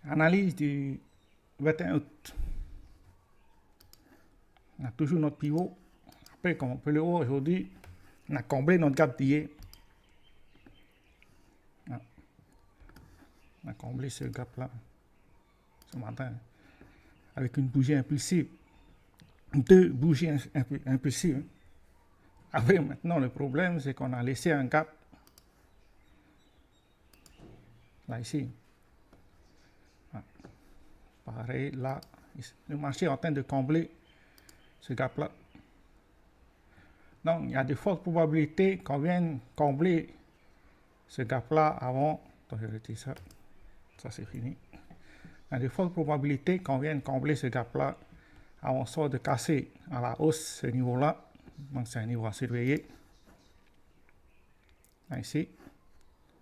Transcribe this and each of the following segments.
Analyse du 21 août. On a toujours notre pivot. Après, comme on peut le voir aujourd'hui, on a comblé notre gap d'hier. On a comblé ce gap-là ce matin avec une bougie impulsive. Deux bougies impulsives. Après, maintenant, le problème, c'est qu'on a laissé un gap là, ici. Pareil, là, le marché est en train de combler ce gap-là. Donc, il y a de fortes probabilités qu'on vienne combler ce gap-là avant. Attends, je retire ça. Ça, c'est fini. Il y a de fortes probabilités qu'on vienne combler ce gap-là avant soit de casser à la hausse ce niveau-là. Donc, c'est un niveau à surveiller. Là, ici.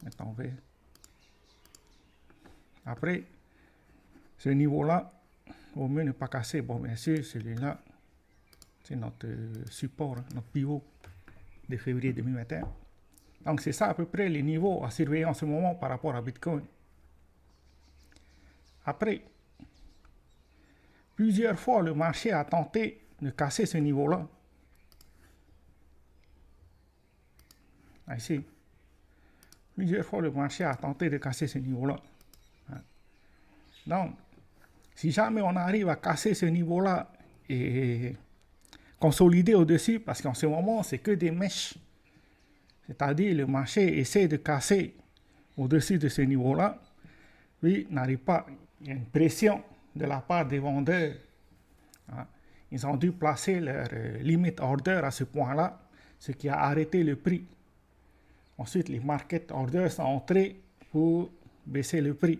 Maintenant, on va. Après, ce niveau-là, au mieux ne pas casser. Bon, bien sûr, celui-là, c'est notre support, notre pivot de février 2021. Donc, c'est ça à peu près les niveaux à surveiller en ce moment par rapport à Bitcoin. Après, plusieurs fois, le marché a tenté de casser ce niveau-là. Ici. Plusieurs fois, le marché a tenté de casser ce niveau-là. Donc, si jamais on arrive à casser ce niveau-là et consolider au-dessus, parce qu'en ce moment, c'est que des mèches. C'est-à-dire, le marché essaie de casser au-dessus de ce niveau-là, puis n'arrive pas. Il y a une pression de la part des vendeurs. Ils ont dû placer leur limit order à ce point-là, ce qui a arrêté le prix. Ensuite, les market orders sont entrés pour baisser le prix.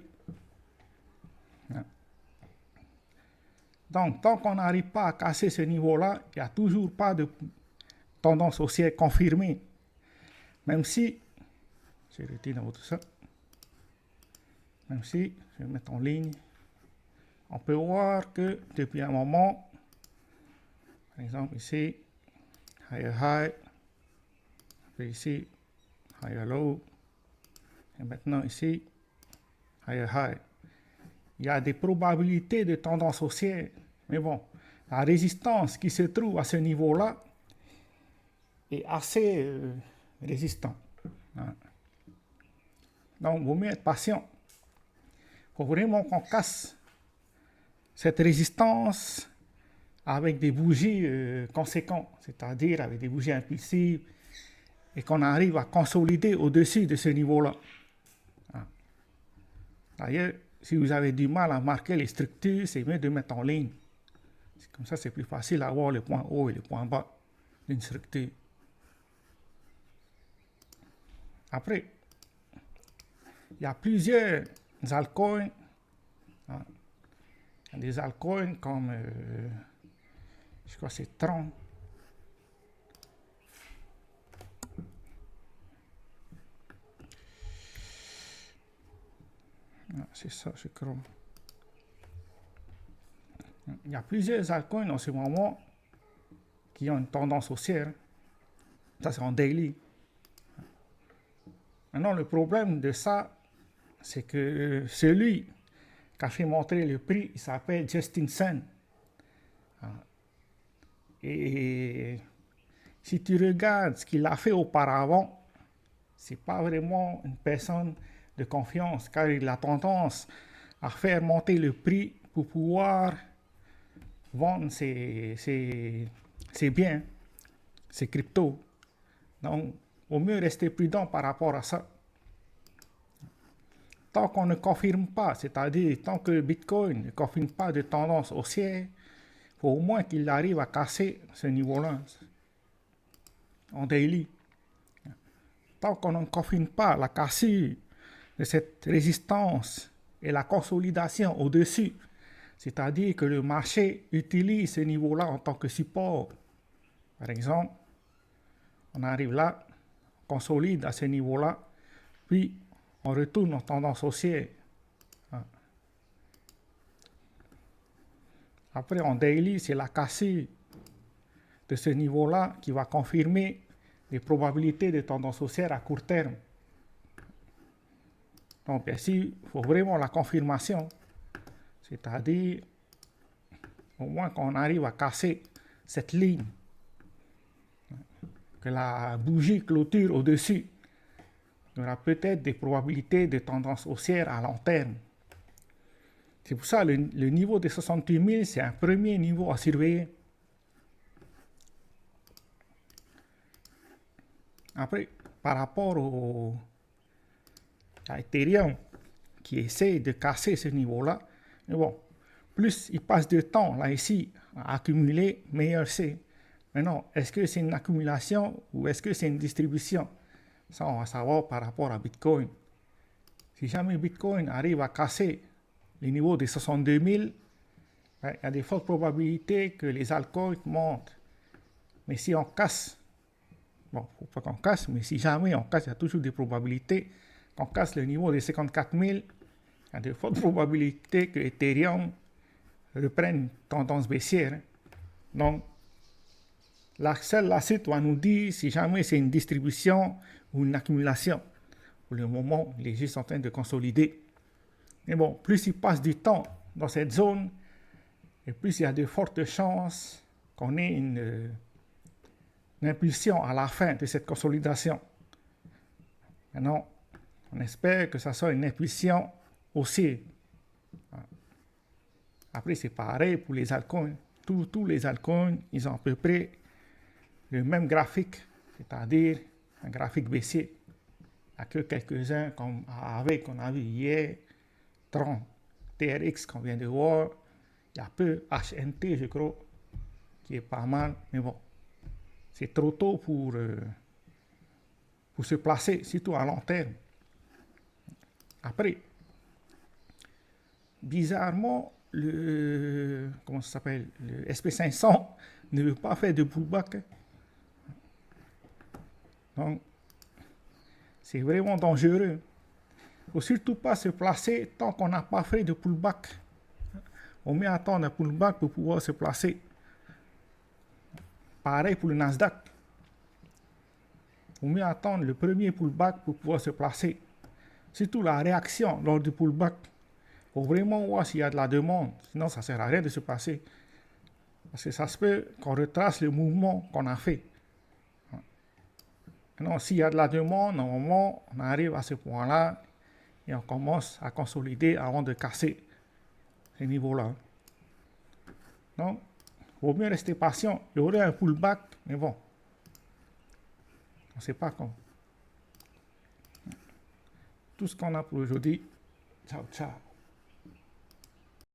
Donc, tant qu'on n'arrive pas à casser ce niveau-là, il n'y a toujours pas de tendance haussière confirmée. Même si, je retire dans tout ça, même si, je vais mettre en ligne, on peut voir que depuis un moment, par exemple ici, higher high, puis ici, higher low, et maintenant ici, higher high. Il y a des probabilités de tendance haussière, mais bon, la résistance qui se trouve à ce niveau-là est assez résistante. Donc, il vaut mieux être patient. Il faut vraiment qu'on casse cette résistance avec des bougies conséquentes, c'est-à-dire avec des bougies impulsives, et qu'on arrive à consolider au-dessus de ce niveau-là. D'ailleurs, si vous avez du mal à marquer les structures, c'est mieux de mettre en ligne. Comme ça, c'est plus facile à voir le point haut et le point bas d'une structure. Après, il y a plusieurs altcoins. Il y a des altcoins comme, je crois que c'est Tron. C'est ça, je crois. Il y a plusieurs altcoins en ce moment qui ont une tendance haussière. Ça, c'est en daily. Maintenant, le problème de ça, c'est que celui qui a fait montrer le prix, il s'appelle Justin Sun. Et si tu regardes ce qu'il a fait auparavant, c'est pas vraiment une personne de confiance, car il a tendance à faire monter le prix pour pouvoir vendre ses biens, ses cryptos. Donc, il vaut mieux rester prudent par rapport à ça. Tant qu'on ne confirme pas, c'est-à-dire tant que le Bitcoin ne confirme pas de tendance haussière, il faut au moins qu'il arrive à casser ce niveau-là en daily. Tant qu'on ne confirme pas la cassure de cette résistance et la consolidation au-dessus, c'est-à-dire que le marché utilise ce niveau-là en tant que support. Par exemple, on arrive là, on consolide à ce niveau-là, puis on retourne en tendance haussière. Après, en daily, c'est la cassure de ce niveau-là qui va confirmer les probabilités de tendance haussière à court terme. Donc, bien sûr, il faut vraiment la confirmation c'est-à-dire au moins qu'on arrive à casser cette ligne, que la bougie clôture au-dessus. Il y aura peut-être des probabilités de tendance haussière à long terme. C'est pour ça que le niveau de 68 000, c'est un premier niveau à surveiller. Après, par rapport à Ethereum, qui essaie de casser ce niveau-là, mais bon, plus il passe de temps là ici à accumuler, meilleur c'est. Maintenant, est-ce que c'est une accumulation ou est-ce que c'est une distribution? Ça, on va savoir par rapport à Bitcoin. Si jamais Bitcoin arrive à casser les niveaux de 62 000, il y a de fortes probabilités que les altcoins montent. Mais si on casse, bon, il ne faut pas qu'on casse, mais si jamais on casse, il y a toujours des probabilités qu'on casse le niveau de 54 000. Il y a de fortes probabilités que Ethereum reprenne tendance baissière. Donc, la suite va nous dire si jamais c'est une distribution ou une accumulation. Pour le moment, il est juste en train de consolider. Mais bon, plus il passe du temps dans cette zone, et plus il y a de fortes chances qu'on ait une impulsion à la fin de cette consolidation. Maintenant, on espère que ça soit une impulsion haussière. Après, c'est pareil pour les altcoins. Tous les altcoins, ils ont à peu près le même graphique, c'est-à-dire un graphique baissier. Il n'y a que quelques-uns comme AAV qu'on a vu hier, Tron, TRX qu'on vient de voir. Il y a peu HNT, je crois, qui est pas mal, mais bon, c'est trop tôt pour se placer, surtout à long terme. Après, bizarrement, comment ça s'appelle, le SP500 ne veut pas faire de pullback. Donc, c'est vraiment dangereux. Il ne faut surtout pas se placer tant qu'on n'a pas fait de pullback. On met à attendre un pullback pour pouvoir se placer. Pareil pour le Nasdaq. On met à attendre le premier pullback pour pouvoir se placer. Surtout la réaction lors du pullback. Il faut vraiment voir s'il y a de la demande. Sinon, ça ne sert à rien de se placer. Parce que ça se peut qu'on retrace le mouvement qu'on a fait. Maintenant, s'il y a de la demande, normalement, on arrive à ce point-là et on commence à consolider avant de casser ces niveaux-là. Donc, il vaut mieux rester patient. Il y aurait un pullback, mais bon, on ne sait pas quand. Tout ce qu'on a pour aujourd'hui. Ciao, ciao.